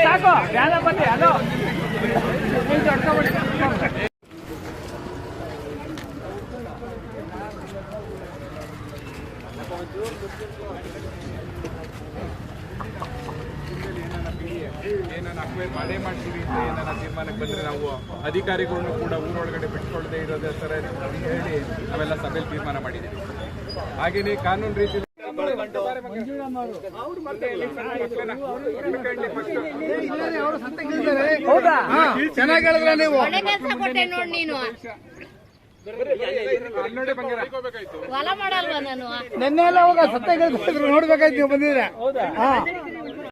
ಸಾಕು ಯಾರ ಬನ್ನಿ ಅದು ಏನನ್ನ ಅಕ್ವೈರ್ ಮಾಡೇ ಮಾಡ್ತೀವಿ ಅಂತ ಏನಾರ ತೀರ್ಮಾನಕ್ಕೆ ಬಂದರೆ ನಾವು ಅಧಿಕಾರಿಗಳನ್ನು ಕೂಡ ಊರೊಳಗಡೆ ಬಿಟ್ಕೊಳ್ಳದೆ ಇರೋದೇ ಥರ ಹೇಳಿ ನಾವೆಲ್ಲ ಸಭೆಯಲ್ಲಿ ತೀರ್ಮಾನ ಮಾಡಿದ್ದೀವಿ. ಹಾಗೆಯೇ ಕಾನೂನು ರೀತಿ ಚೆನ್ನಾಗಿ ಹೇಳಿದ್ರೆ ನೀವು ಹೊಲ ಮಾಡಲ್ವಾ ನಾನು ನೆನ್ನೆ ಎಲ್ಲ ಹೋಗ ಸತ್ಯ ನೋಡ್ಬೇಕಾಯ್ತು ನೀವು ಬಂದಿದ್ರೆ.